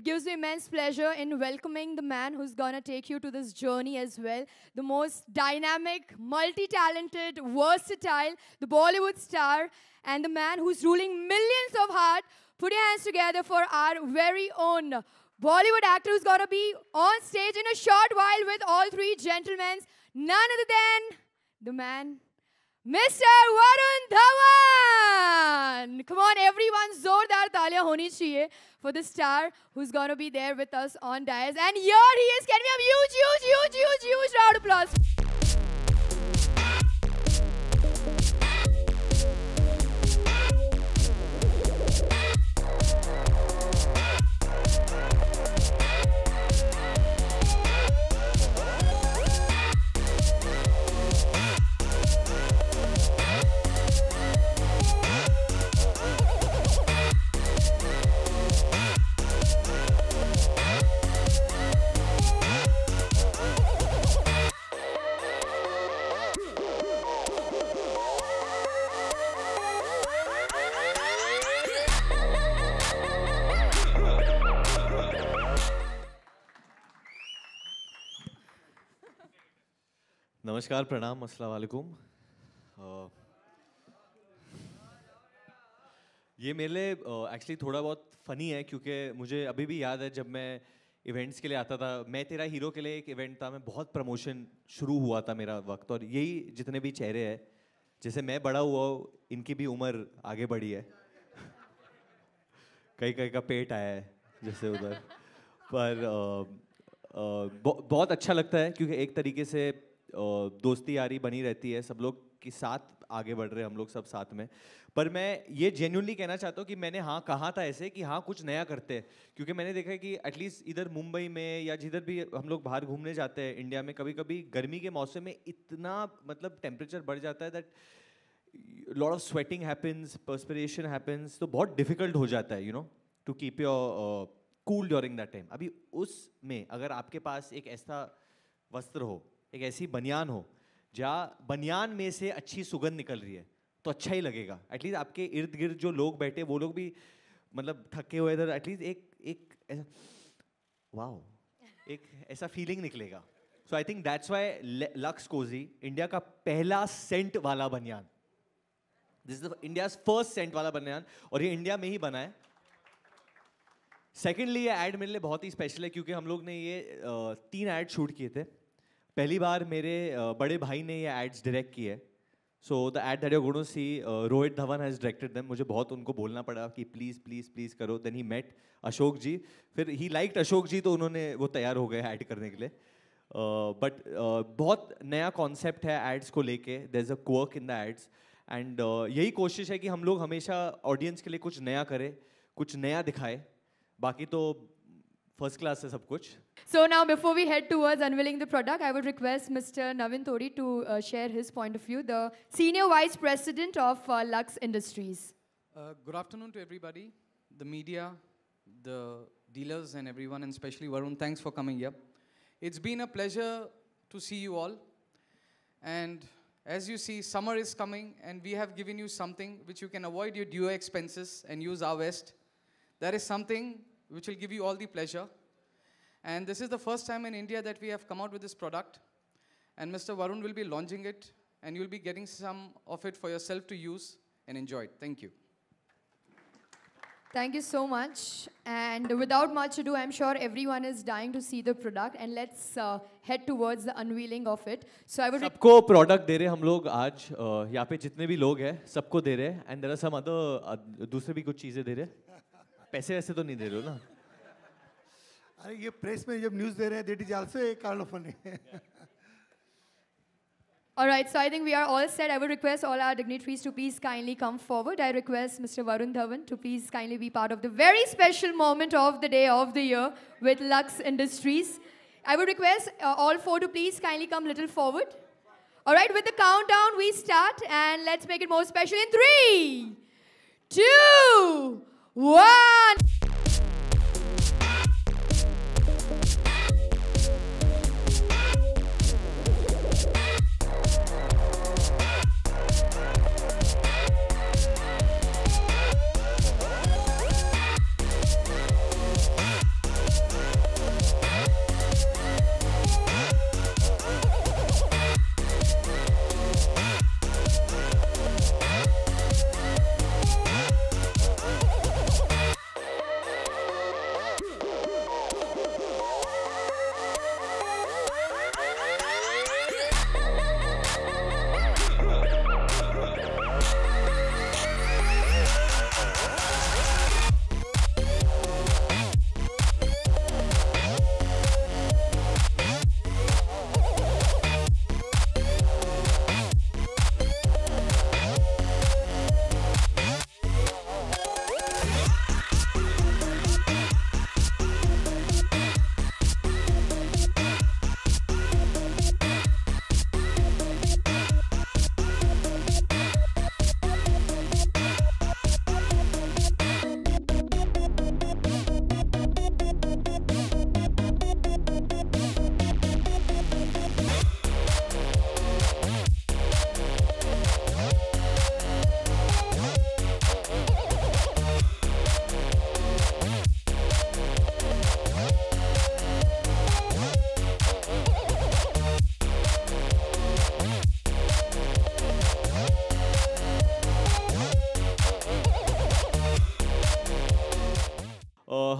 gives me immense pleasure in welcoming the man who's gonna take you to this journey as well. The most dynamic, multi-talented, versatile, the Bollywood star, and the man who's ruling millions of hearts. Put your hands together for our very own Bollywood actor who's gonna be on stage in a short while with all three gentlemen. None other than the man, Mr. Varun Dhawan! Come on, everyone, zordar taaliyan honi chahiye for the star who's gonna be there with us on dais. And here he is. Can we have huge round of applause? नमस्कार, प्रणाम, अस्सलाम वालेकुम। ये मेरे लिए actually थोड़ा बहुत funny है क्योंकि मुझे अभी भी याद है जब मैं इवेंट्स के लिए आता था। मैं तेरा हीरो के लिए एक इवेंट था, मैं बहुत प्रमोशन शुरू हुआ था मेरा वक्त, और यही जितने भी चेहरे हैं, जैसे मैं बड़ा हुआ हूँ, इनकी भी उम्र आगे बढ़ी है। कई कई का पेट आया है जैसे उधर, पर बहुत अच्छा लगता है क्योंकि एक तरीके से दोस्ती यारी बनी रहती है, सब लोग के साथ आगे बढ़ रहे हैं हम लोग सब साथ में। पर मैं ये जेन्युइनली कहना चाहता हूँ कि मैंने हाँ कहा था ऐसे कि हाँ कुछ नया करते हैं, क्योंकि मैंने देखा है कि एटलीस्ट इधर मुंबई में या जिधर भी हम लोग बाहर घूमने जाते हैं इंडिया में, कभी कभी गर्मी के मौसम में इतना मतलब टेम्परेचर बढ़ जाता है that lot of sweating happens, perspiration happens, तो बहुत डिफिकल्ट हो जाता है to keep your cool during that time. अभी उसमें अगर आपके पास एक ऐसा वस्त्र हो, एक ऐसी बनियान हो जहाँ बनियान में से अच्छी सुगंध निकल रही है, तो अच्छा ही लगेगा। एटलीस्ट आपके इर्द गिर्द जो लोग बैठे वो लोग भी मतलब थके हुए इधर, एटलीस्ट एक ऐसा वाओ, एक ऐसा फीलिंग निकलेगा। So I think that's why Lux Cozi India का पहला सेंट वाला बनियान, this is India's first scent वाला बनियान, और ये इंडिया में ही बना है। सेकेंडली ये एड मेरे लिए बहुत ही स्पेशल है क्योंकि हम लोग ने ये 3 एड शूट किए थे। पहली बार मेरे बड़े भाई ने ये एड्स डायरेक्ट किए। So the ad that you are going to see, Rohit Dhawan has directed them. मुझे बहुत उनको बोलना पड़ा कि प्लीज़ प्लीज़ प्लीज़ करो। Then he met Ashok ji, फिर ही लाइक्ड अशोक जी, तो उन्होंने वो तैयार हो गए ऐड करने के लिए। बट बहुत नया कॉन्सेप्ट है एड्स को लेके, there is a quirk in the ads, and यही कोशिश है कि हम लोग हमेशा ऑडियंस के लिए कुछ नया करें, कुछ नया दिखाए। बाकी तो फर्स्ट क्लास है सब कुछ। So now before we head towards unveiling the product, I would request Mr. Navin Todi to share his point of view, the Senior Vice President of Lux Industries. Good afternoon to everybody, the media, the dealers and everyone, and especially Varun, thanks for coming here. It's been a pleasure to see you all. And as you see, summer is coming and we have given you something which you can avoid your duo expenses and use our vest. That is something which will give you all the pleasure. And this is the first time in India that we have come out with this product. And Mr. Varun will be launching it, and you'll be getting some of it for yourself to use and enjoy it. Thank you. Thank you so much. And without much ado, I'm sure everyone is dying to see the product. And let's head towards the unveiling of it. So I would... सबको product दे रहे हम लोग आज, यहाँ पे जितने भी लोग हैं सबको दे रहे हैं। And there are some other, दूसरे भी कुछ चीज़ें दे रहे हैं। पैसे वैसे तो नहीं दे रहे हो ना? अरे ये प्रेस में जब न्यूज़ दे रहे हैं, that is also a kind of funny. All right, so I think we are all set. I would request all our dignitaries to please kindly come forward. I request Mr. Varun Dhawan to please kindly be part of the very special moment of the day of the year with Lux Industries. I would request all 4 to please kindly come little forward. All right, with the countdown we start, and let's make it more special in 3, 2, 1.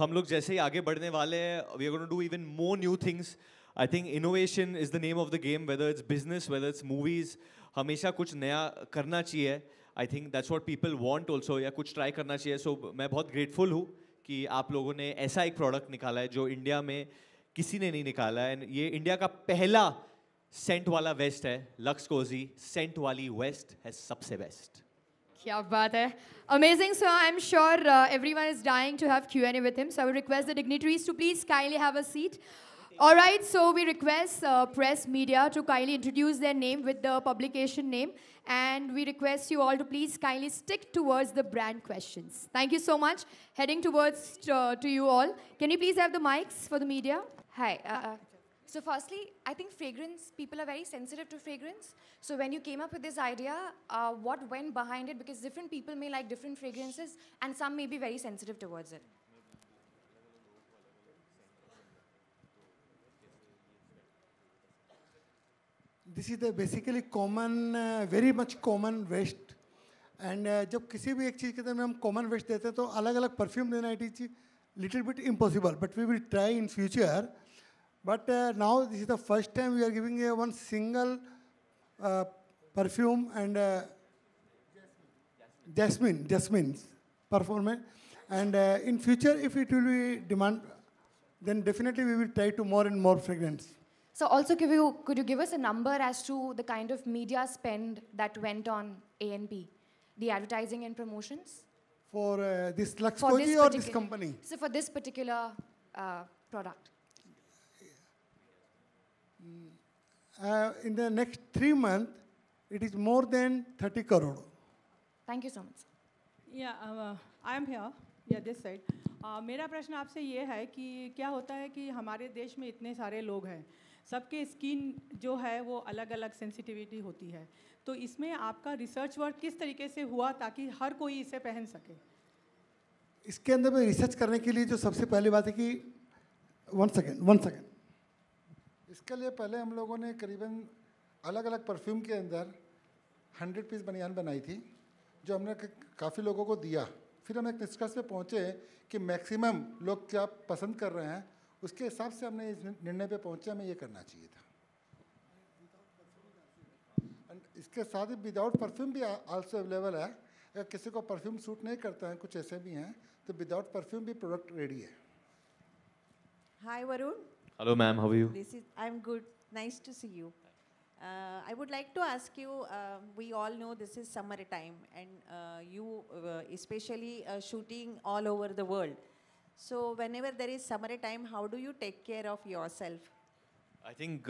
हम लोग जैसे ही आगे बढ़ने वाले हैं, we are going to do even more new things. I think innovation is the name of the game, whether it's business, whether it's movies. हमेशा कुछ नया करना चाहिए. I think that's what people want also, या कुछ try करना चाहिए. सो मैं बहुत ग्रेटफुल हूँ कि आप लोगों ने ऐसा एक प्रोडक्ट निकाला है जो इंडिया में किसी ने नहीं निकाला है. एंड ये इंडिया का पहला सेंट वाला वेस्ट है. लक्स कोजी सेंट वाली वेस्ट है सबसे बेस्ट. क्या बात है. Amazing, sir. I'm sure everyone is dying to have Q&A with him. So I would request the dignitaries to please kindly have a seat. All right, so we request press media to kindly introduce their name with the publication name. And we request you all to please kindly stick towards the brand questions. Thank you so much. Heading towards to you all. Can you please have the mics for the media? Hi. So firstly, I think fragrance, people are very sensitive to fragrance. So when you came up with this idea, what went behind it? Because different people may like different fragrances and some may be very sensitive towards it. This is the basically common, very much common waste. And जब किसी भी एक चीज़ के अंदर हम common waste देते हैं तो अलग अलग perfume देना it is little bit impossible. But we will try in future. But now this is the first time we are giving one single perfume and jasmine performance. And in future, if it will be demand, then definitely we will try to more and more fragrance. So also, could you give us a number as to the kind of media spend that went on A&P, the advertising and promotions? For this Lux For Cozy this or this particular- company? So for this particular product. In the next 3 months, it is more than 30 crore. Thank you so much. Yeah, I am here. Yeah, this side. मेरा प्रश्न आपसे ये है कि क्या होता है कि हमारे देश में इतने सारे लोग हैं, सबके स्किन जो है वो अलग अलग सेंसिटिविटी होती है. तो इसमें आपका रिसर्च वर्क किस तरीके से हुआ ताकि हर कोई इसे पहन सके? इसके अंदर में रिसर्च करने के लिए जो सबसे पहली बात है कि वन सेकेंड इसके लिए पहले हम लोगों ने करीबन अलग अलग परफ्यूम के अंदर 100 पीस बनियान बनाई थी जो हमने काफ़ी लोगों को दिया. फिर हम एक निष्कर्ष पे पहुँचे कि मैक्सिमम लोग क्या पसंद कर रहे हैं, उसके हिसाब से हमने इस निर्णय पे पहुँचे हमें ये करना चाहिए था. इसके साथ ही विदाउट परफ्यूम भी आल्सो अवेलेबल है. अगर किसी को परफ्यूम सूट नहीं करता है, कुछ ऐसे भी हैं, तो विदाउट परफ्यूम भी प्रोडक्ट रेडी है. Hi Varun. Hello ma'am, how are you? I'm good. Nice to see you. I would like to ask you, we all know this is summer time and you especially shooting all over the world. So whenever there is summer time, how do you take care of yourself? I think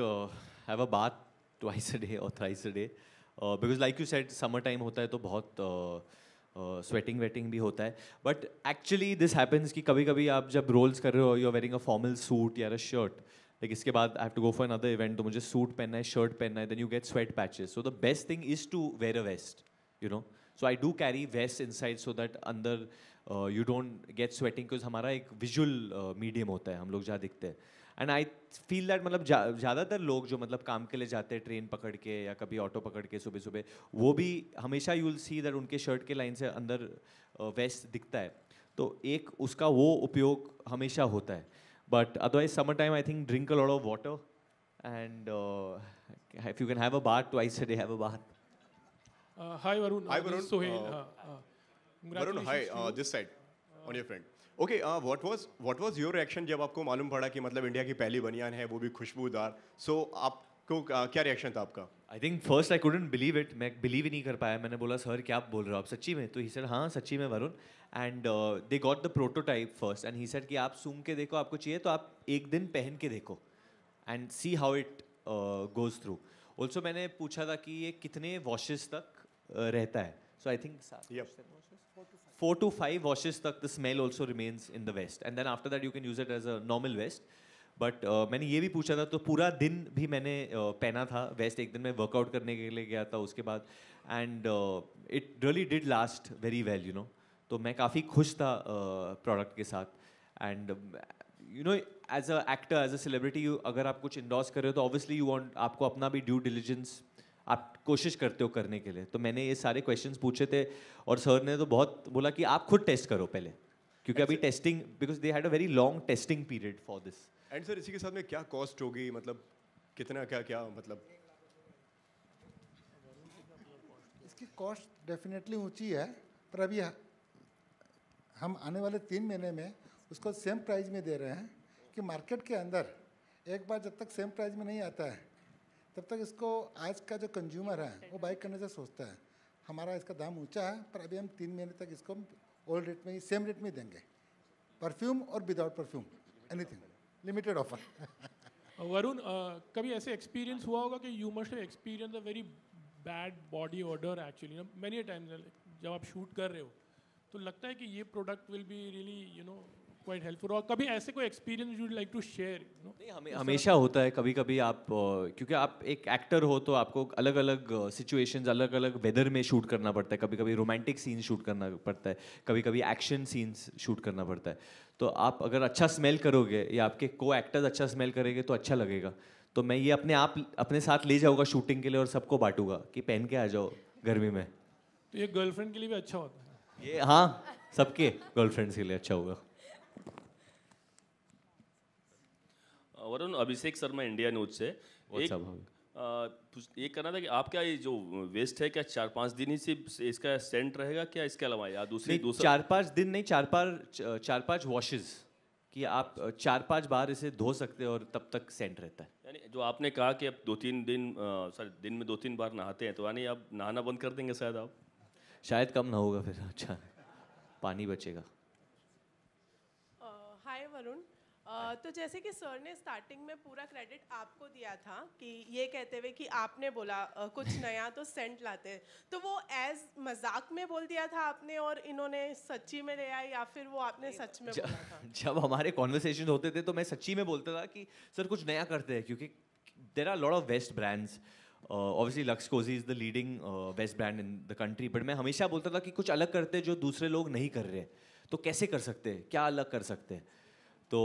have a bath twice a day or thrice a day. Because like you said, summer time होता है तो बहुत sweating waiting भी होता है. But actually this happens कि कभी कभी आप जब roles कर रहे हो, you're wearing a formal suit या a shirt. Like इसके बाद I have to go for another event, तो मुझे suit पहनना है, shirt पहनना है, then you get sweat patches. So the best thing is to wear a vest, you know. So I do carry vest inside so that अंदर you don't get sweating, because हमारा एक visual medium होता है, हम लोग जहाँ दिखते हैं. एंड आई फील दैट मतलब ज़्यादातर लोग जो मतलब काम के लिए जाते हैं ट्रेन पकड़ के या कभी ऑटो पकड़ के सुबह सुबह, वो भी हमेशा यू विल सी दैट उनके शर्ट के लाइन से अंदर वेस्ट दिखता है. तो एक उसका वो उपयोग हमेशा होता है. But otherwise summer time I think drink a lot of water and if you can have a bath twice a day, have a bath. Hi Varun. Hi Varun. Sohail. Varun, hi. This side, on your friend. Okay, what was your reaction जब आपको मालूम पड़ा कि मतलब India की पहली बनियान है, वो भी खुशबूदार? So आपको क्या रिएक्शन था आपका? I think first I couldn't believe it. मैं बिलीव ही नहीं कर पाया. मैंने बोला सर क्या बोल रहे हो आप, सच्ची में? तो ही सेड हाँ सच्ची में Varun. And they got the prototype first and he said कि आप सूंघ के देखो, आपको चाहिए तो आप एक दिन पहन के देखो and see how it goes through. Also मैंने पूछा था कि ये कितने वॉशेस तक रहता है. सो आई थिंक 4 to 5 washes तक the smell also remains in the vest, and then after that you can use it as a normal vest. But मैंने ये भी पूछा था, तो पूरा दिन भी मैंने पहना था वेस्ट. एक दिन मैं वर्कआउट करने के लिए गया था उसके बाद, and it really did last very well, you know. तो मैं काफ़ी खुश था प्रोडक्ट के साथ. And you know as a actor, as a celebrity, अगर आप कुछ इंडोर्स कर रहे हो तो ऑब्वियसली यू वांट, आपको अपना भी ड्यू डिलिजेंस आप कोशिश करते हो करने के लिए. तो मैंने ये सारे क्वेश्चंस पूछे थे और सर ने तो बहुत बोला कि आप खुद टेस्ट करो पहले, क्योंकि अभी testing, because they had a very long testing period for this. And sir इसी के साथ में क्या कॉस्ट होगी, मतलब कितना क्या क्या मतलब? इसकी कॉस्ट डेफिनेटली ऊंची है, पर अभी हम आने वाले 3 महीने में उसको सेम प्राइस में दे रहे हैं कि मार्केट के अंदर एक बार जब तक सेम प्राइस में नहीं आता है तब तक इसको आज का जो कंज्यूमर है वो बाई करने से सोचता है। हमारा इसका दाम ऊंचा है, पर अभी हम 3 महीने तक इसको ओल्ड रेट में ही, सेम रेट में ही देंगे, परफ्यूम और without perfume, anything, limited offer. Varun, कभी ऐसे एक्सपीरियंस हुआ होगा कि you must have experience a very bad body order actually, many times जब आप शूट कर रहे हो तो लगता है कि ये product will be really quite helpful, और कभी ऐसे कोई experience you would like to share? नहीं, हमेशा होता है। कभी कभी आप क्योंकि आप एक एक्टर हो तो आपको अलग अलग सिचुएशंस, अलग अलग वेदर में शूट करना पड़ता है। कभी कभी रोमांटिक सीन शूट करना पड़ता है, कभी कभी एक्शन सीन्स शूट करना पड़ता है। तो आप अगर अच्छा स्मेल करोगे या आपके को एक्टर्स अच्छा स्मेल करेंगे तो अच्छा लगेगा। तो मैं ये अपने साथ ले जाऊँगा शूटिंग के लिए और सबको बांटूंगा कि पहन के आ जाओ गर्मी में। तो ये गर्लफ्रेंड के लिए भी अच्छा होता है ये? हाँ, सबके गर्लफ्रेंड्स के लिए अच्छा होगा। वरुण, अभिषेक शर्मा, इंडिया न्यूज से ये करना था कि आपका ये जो वेस्ट है क्या 4-5 दिन ही सिर्फ इसका सेंट रहेगा क्या, इसके अलावा या दूसरा? 4-5 दिन नहीं, 4-5 वॉशेस कि आप 4-5 बार इसे धो सकते हैं और तब तक सेंट रहता है। यानी जो आपने कहा कि अब 2-3 दिन दिन में 2-3 बार नहाते हैं, तो यानी अब नहाना बंद कर देंगे शायद आप? शायद कम ना होगा फिर, अच्छा पानी बचेगा। हाय वरुण, तो जैसे कि सर ने स्टार्टिंग में पूरा क्रेडिट आपको दिया था कि ये कहते हुए कि आपने बोला कुछ नया तो सेंट लाते हैं, तो वो एज मजाक में बोल दिया था आपने और इन्होंने सच्ची में लिया, या फिर वो आपने सच में बोला था? जब हमारे कॉन्वर्सेशन होते थे तो मैं सच्ची में बोलता था कि सर कुछ नया करते हैं, क्योंकि there are lot of vest brands. Obviously Lux Cozi is the leading vest brand in the country, but मैं हमेशा बोलता था कि कुछ अलग करते हैं जो दूसरे लोग नहीं कर रहे हैं, तो कैसे कर सकते हैं, क्या अलग कर सकते हैं। तो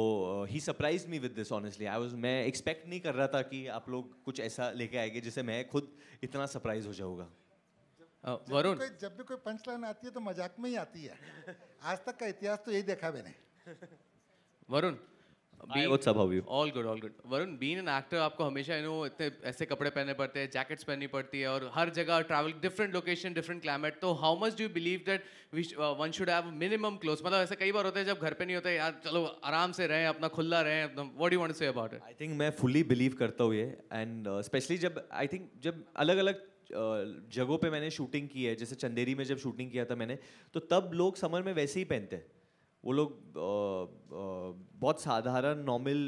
he surprise me with this honestly. मैं एक्सपेक्ट नहीं कर रहा था कि आप लोग कुछ ऐसा लेके आएंगे जिससे मैं खुद इतना सरप्राइज हो जाऊंगा। वरुण, जब भी कोई पंच लाइन आती है तो मजाक में ही आती है। आज तक का इतिहास तो यही देखा मैंने। Varun, what's up, how are you? All good. Varun, being an actor आपको हमेशा इतने ऐसे कपड़े पहनने पड़ते हैं, जैकेट्स पहननी पड़ती है और हर जगह travel, different location, different climate. तो how much do you believe that one should have minimum clothes? मतलब ऐसे कई बार होता है जब घर पे नहीं होता है, यार चलो आराम से रहें, अपना खुला रहें। What do you want to say about it? I think मैं फुली बिलीव करता हूँ ये, एंड स्पेशली जब अलग अलग जगहों पे मैंने शूटिंग की है, जैसे चंदेरी में जब शूटिंग किया था मैंने, तो तब लोग समर में वैसे ही पहनते हैं। वो लोग बहुत साधारण नॉर्मल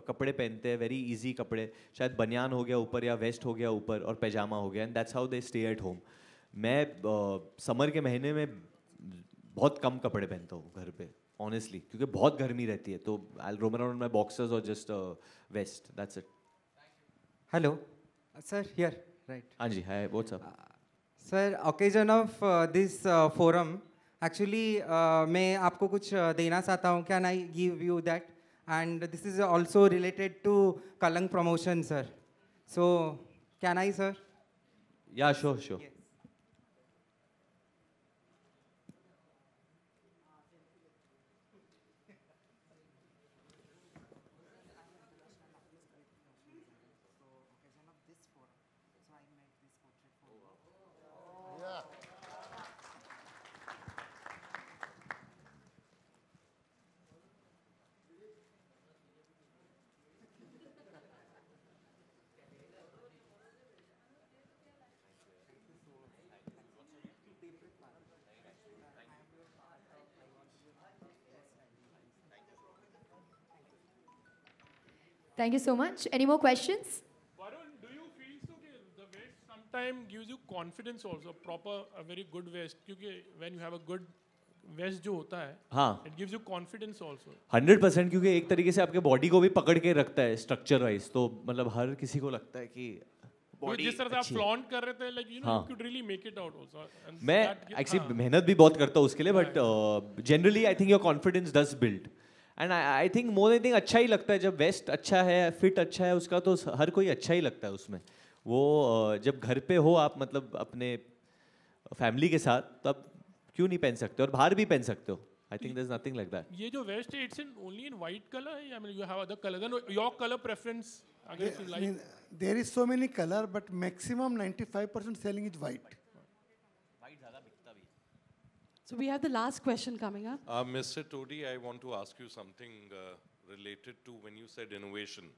कपड़े पहनते हैं, वेरी इजी कपड़े, शायद बनियान हो गया ऊपर या वेस्ट हो गया ऊपर और पैजामा हो गया, and that's how they stay at home. मैं समर के महीने में बहुत कम कपड़े पहनता हूँ घर पे ऑनेस्टली, क्योंकि बहुत गर्मी रहती है। तो I will roam around my boxers और just vest, that's it. Hello sir, here right? हाँ जी, hi, what's up sir? Occasion of this forum, actually मैं आपको कुछ देना चाहता हूँ। Can I give you that? And this is also related to Kalank promotion sir, so can I sir? Yeah sure. Thank you so much. Any more questions? Varun, do you feel so that the vest sometimes gives you confidence also, proper a very good vest, क्योंकि when you have a good vest जो होता है, हाँ, it gives you confidence also. 100%, क्योंकि एक तरीके से आपके बॉडी को भी पकड़ के रखता है स्ट्रक्चर वाइज। तो मतलब हर किसी को लगता है कि बॉडी जिस तरह से आप फ्लॉन्ट कर रहे थे, like you know, you could really make it out also. मैं एक्चुअली मेहनत भी बहुत करता हूँ उसके लिए, but generally I think your confidence does build, and I think more than thing अच्छा ही लगता है जब वेस्ट अच्छा है, फिट अच्छा है उसका, तो हर कोई अच्छा ही लगता है उसमें। वो जब घर पे हो आप, मतलब अपने फैमिली के साथ, तब क्यों नहीं पहन सकते, और बाहर भी पहन सकते हो। I think there's nothing like that. ये जो vest है, it's in only in white color. I mean, you have other color. Then your color preference, अगर you like. There is so many color, but maximum 95% selling is white. So we have the last question coming up. Mr. Todi, I want to ask you something related to when you said innovation.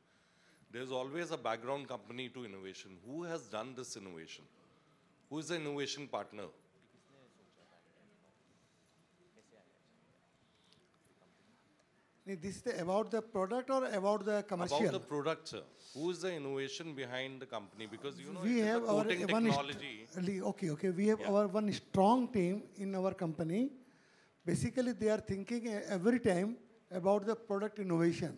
There's always a background company to innovation. Who has done this innovation? Who is the innovation partner? This is about the product or about the commercial? About the product, sir. Who is the innovation behind the company? Because you know, we have our coating technology. Okay. We have our one strong team in our company. Basically, they are thinking every time about the product innovation.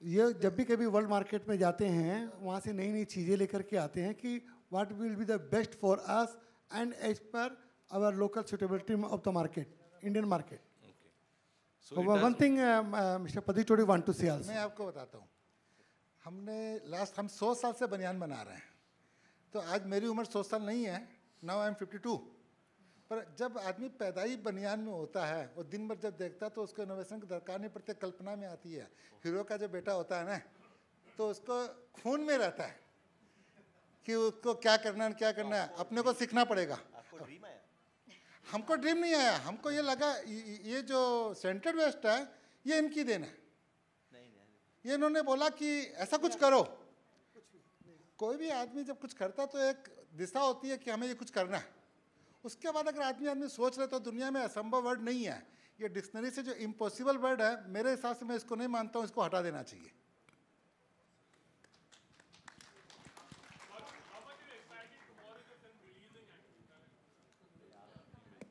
ये जब भी कभी world market में जाते हैं, वहाँ से नई नई चीज़ें लेकर के आते हैं कि what will be the best for us and as per our local suitability of the market, Indian market. So one thing, Mr. Pradeep Todi want to say also. मैं आपको बताता हूँ, हम 100 साल से बनियान बना रहे हैं, तो आज मेरी उम्र 100 साल नहीं है, now I am 52. पर जब आदमी पैदाई बनियान में होता है और दिन भर जब देखता है तो उसको इनोवेशन की दरकार नहीं पड़ती, कल्पना में आती है। हीरो का जो बेटा होता है ना, तो उसको खून में रहता है कि उसको क्या करना है, अपने को सीखना पड़ेगा। हमको ड्रीम नहीं आया, हमको ये लगा ये जो सेंट्रल वेस्ट है ये इनकी देन है, ये इन्होंने बोला कि ऐसा कुछ करो। कोई भी आदमी जब कुछ करता तो एक दिशा होती है कि हमें ये कुछ करना है, उसके बाद अगर आदमी सोच रहे तो दुनिया में असंभव वर्ड नहीं है। ये डिक्शनरी से जो इम्पॉसिबल वर्ड है, मेरे हिसाब से मैं इसको नहीं मानता हूँ, इसको हटा देना चाहिए।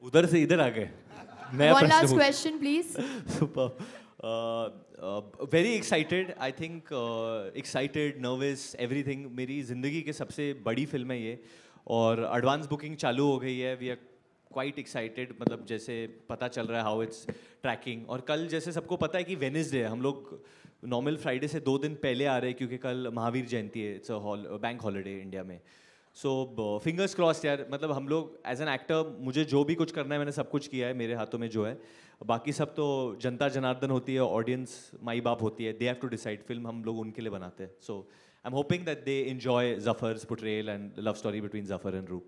उधर से इधर आ गए। One last question, please. Super. Very excited. I think excited, nervous, everything. मेरी ज़िंदगी के सबसे बड़ी फिल्म है ये, और एडवांस बुकिंग चालू हो गई है। वी आर क्वाइट एक्साइटेड, मतलब जैसे पता चल रहा है हाउ इट्स ट्रैकिंग। और कल जैसे सबको पता है कि वेडनेसडे है, हम लोग नॉर्मल फ्राइडे से 2 दिन पहले आ रहे हैं क्योंकि कल महावीर जयंती है, it's a bank holiday India में। सो फिंगर्स क्रॉस्ड यार, मतलब हम लोग एज एन एक्टर, मुझे जो भी कुछ करना है मैंने सब कुछ किया है मेरे हाथों में जो है, बाकी सब तो जनता जनार्दन होती है, ऑडियंस माई बाप होती है, they have to decide. Film हम लोग उनके लिए बनाते हैं। So I am hoping that they enjoy Zafar's portrayal and love story between Zafar and Roop.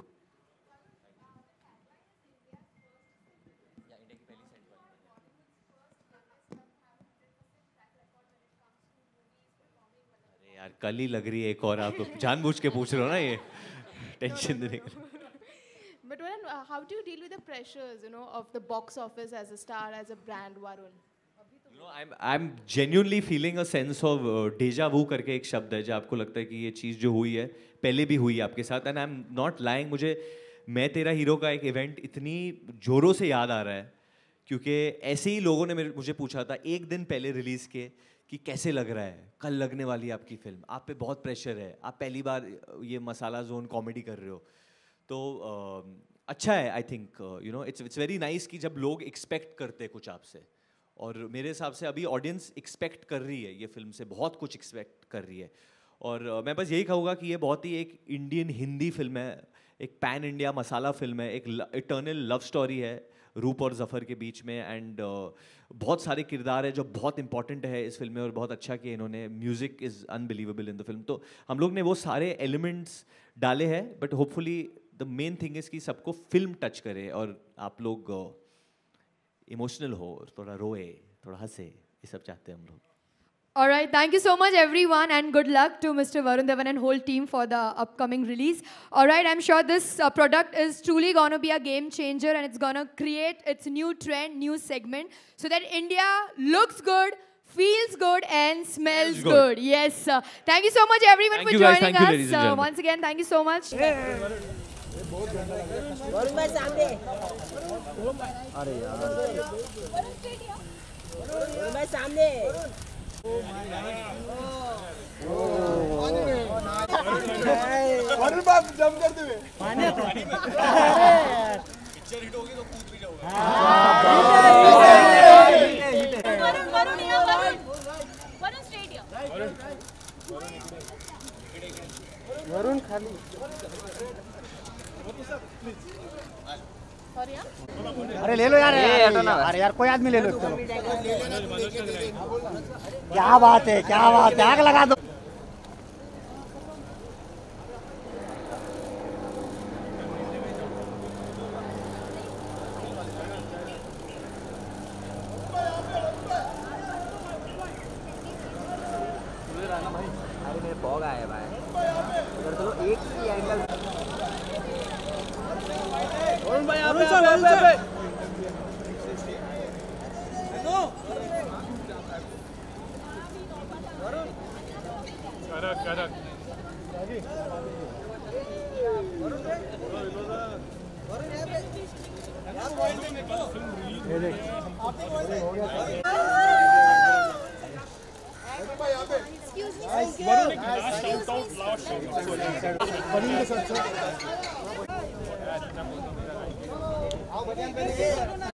अरे यार कल ही लग रही है एक और, आप जानबूझ के पूछ रहे हो ना ये टेंशन देने के लिए। But Varun, how do you deal with the pressures, of the box office as a star, as a brand, Varun? I'm genuinely feeling a sense of deja vu करके एक शब्द है, जो आपको लगता है कि ये चीज़ जो हुई है पहले भी हुई है आपके साथ, and I'm not lying। मुझे मैं तेरा हीरो का एक इवेंट इतनी जोरों से याद आ रहा है क्योंकि ऐसे ही लोगों ने मुझे पूछा था एक दिन पहले रिलीज़ के कि कैसे लग रहा है, कल लगने वाली है आपकी फिल्म, आप पे बहुत प्रेशर है, आप पहली बार ये मसाला जोन कॉमेडी कर रहे हो। तो अच्छा है, I think it's very nice कि जब लोग एक्सपेक्ट करते हैं कुछ आपसे, और मेरे हिसाब से अभी ऑडियंस एक्सपेक्ट कर रही है ये फिल्म से, बहुत कुछ एक्सपेक्ट कर रही है। और मैं बस यही कहूँगा कि ये बहुत ही एक इंडियन हिंदी फिल्म है, एक पैन इंडिया मसाला फिल्म है, एक इटर्नल लव स्टोरी है रूप और जफ़र के बीच में, एंड बहुत सारे किरदार है जो बहुत इंपॉर्टेंट है इस फिल्म में, और बहुत अच्छा किया इन्होंने। Music is unbelievable in the film. तो हम लोग ने वो सारे एलिमेंट्स डाले हैं, but hopefully the main thing is कि सबको फिल्म टच करे और आप लोग इमोशनल हो, थोड़ा रोए, थोड़ा हंसे, ये सब चाहते हैं हम लोग। All right, thank you so much everyone, and good luck to Mr. Varun Dhawan and whole team for the upcoming release. All right, I'm sure this product is truly going to be a game changer, and it's going to create its new trend, new segment, so that India looks good, feels good, and smells good. Yes, sir. Thank you so much everyone for joining us. Once again, thank you so much. Varun भाई सामने, अरे यार वरुण भाई सामने, वरुण भाई जम कर दे picture hit होगी तो कूद भी जाओगे। वरुण यहाँ, वरुण स्ट्रेट यहाँ, वरुण खाली अरे ले लो यार, अरे यार कोई आदमी ले लो। क्या बात है, क्या बात है, आग लगा दो। अरे मेरे फॉग आया भाई, इधर तो एक ही एंगल। वरुण भाई आप पे Excuse me.